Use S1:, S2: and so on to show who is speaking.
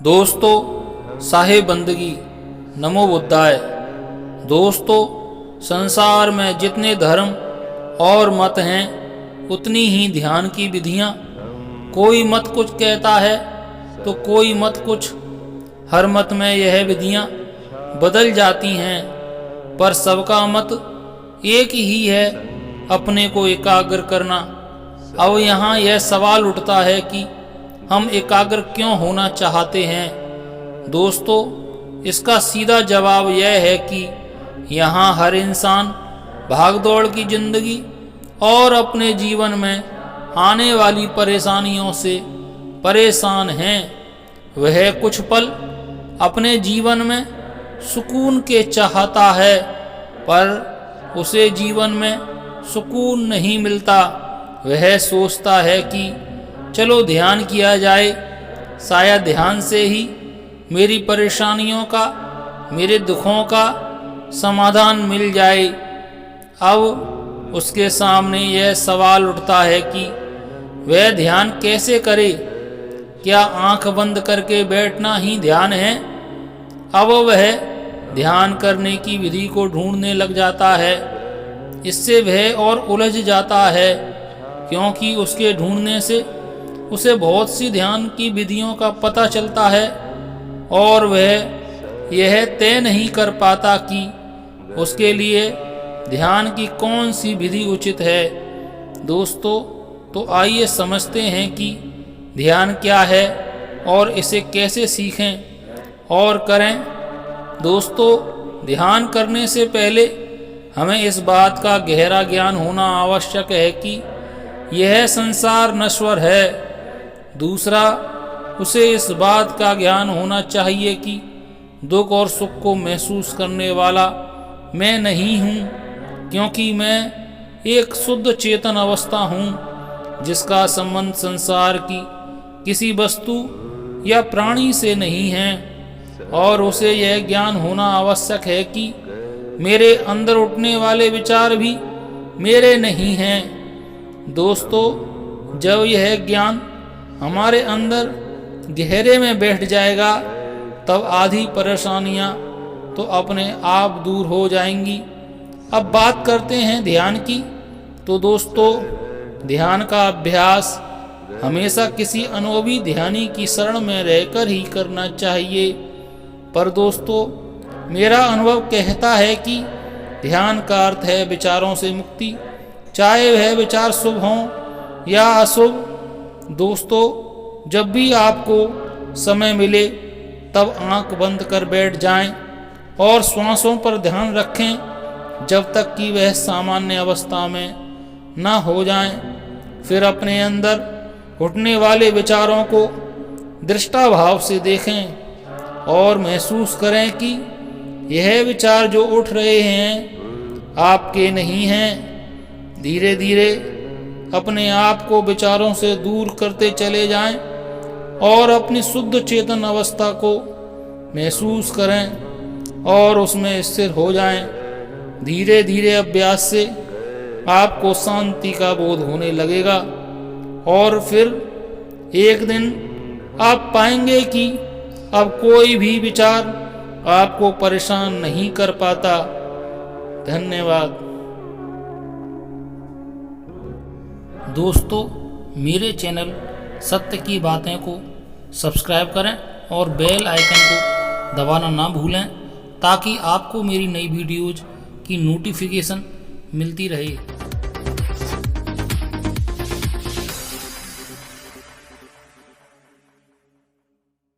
S1: दोस्तों साहे बंदगी नमो बुद्धाय। दोस्तों संसार में जितने धर्म और मत हैं उतनी ही ध्यान की विधियाँ। कोई मत कुछ कहता है तो कोई मत कुछ। हर मत में यह विधियाँ बदल जाती हैं, पर सबका मत एक ही है, अपने को एकाग्र करना। अब यहाँ यह सवाल उठता है कि हम एकाग्र क्यों होना चाहते हैं। दोस्तों इसका सीधा जवाब यह है कि यहाँ हर इंसान भागदौड़ की जिंदगी और अपने जीवन में आने वाली परेशानियों से परेशान हैं। वह कुछ पल अपने जीवन में सुकून के चाहता है, पर उसे जीवन में सुकून नहीं मिलता। वह सोचता है कि चलो ध्यान किया जाए, शायद ध्यान से ही मेरी परेशानियों का, मेरे दुखों का समाधान मिल जाए। अब उसके सामने यह सवाल उठता है कि वह ध्यान कैसे करे। क्या आंख बंद करके बैठना ही ध्यान है? अब वह ध्यान करने की विधि को ढूंढने लग जाता है। इससे वह और उलझ जाता है, क्योंकि उसके ढूंढने से उसे बहुत सी ध्यान की विधियों का पता चलता है और वह यह तय नहीं कर पाता कि उसके लिए ध्यान की कौन सी विधि उचित है। दोस्तों तो आइए समझते हैं कि ध्यान क्या है और इसे कैसे सीखें और करें। दोस्तों ध्यान करने से पहले हमें इस बात का गहरा ज्ञान होना आवश्यक है कि यह संसार नश्वर है। दूसरा, उसे इस बात का ज्ञान होना चाहिए कि दुख और सुख को महसूस करने वाला मैं नहीं हूँ, क्योंकि मैं एक शुद्ध चेतन अवस्था हूँ जिसका संबंध संसार की किसी वस्तु या प्राणी से नहीं है। और उसे यह ज्ञान होना आवश्यक है कि मेरे अंदर उठने वाले विचार भी मेरे नहीं हैं। दोस्तों जब यह ज्ञान हमारे अंदर गहरे में बैठ जाएगा, तब आधी परेशानियां तो अपने आप दूर हो जाएंगी। अब बात करते हैं ध्यान की। तो दोस्तों ध्यान का अभ्यास हमेशा किसी अनुभवी ध्यानी की शरण में रहकर ही करना चाहिए। पर दोस्तों मेरा अनुभव कहता है कि ध्यान का अर्थ है विचारों से मुक्ति, चाहे वह विचार शुभ हों या अशुभ। दोस्तों जब भी आपको समय मिले तब आंख बंद कर बैठ जाएं और श्वासों पर ध्यान रखें जब तक कि वह सामान्य अवस्था में न हो जाएं। फिर अपने अंदर उठने वाले विचारों को दृष्टाभाव से देखें और महसूस करें कि यह विचार जो उठ रहे हैं आपके नहीं हैं। धीरे धीरे अपने आप को विचारों से दूर करते चले जाएं और अपनी शुद्ध चेतन अवस्था को महसूस करें और उसमें स्थिर हो जाएं। धीरे धीरे अभ्यास से आपको शांति का बोध होने लगेगा और फिर एक दिन आप पाएंगे कि अब कोई भी विचार आपको परेशान नहीं कर पाता। धन्यवाद। दोस्तों मेरे चैनल सत्य की बातें को सब्सक्राइब करें और बेल आइकन को दबाना ना भूलें, ताकि आपको मेरी नई वीडियोज़ की नोटिफिकेशन मिलती रहे।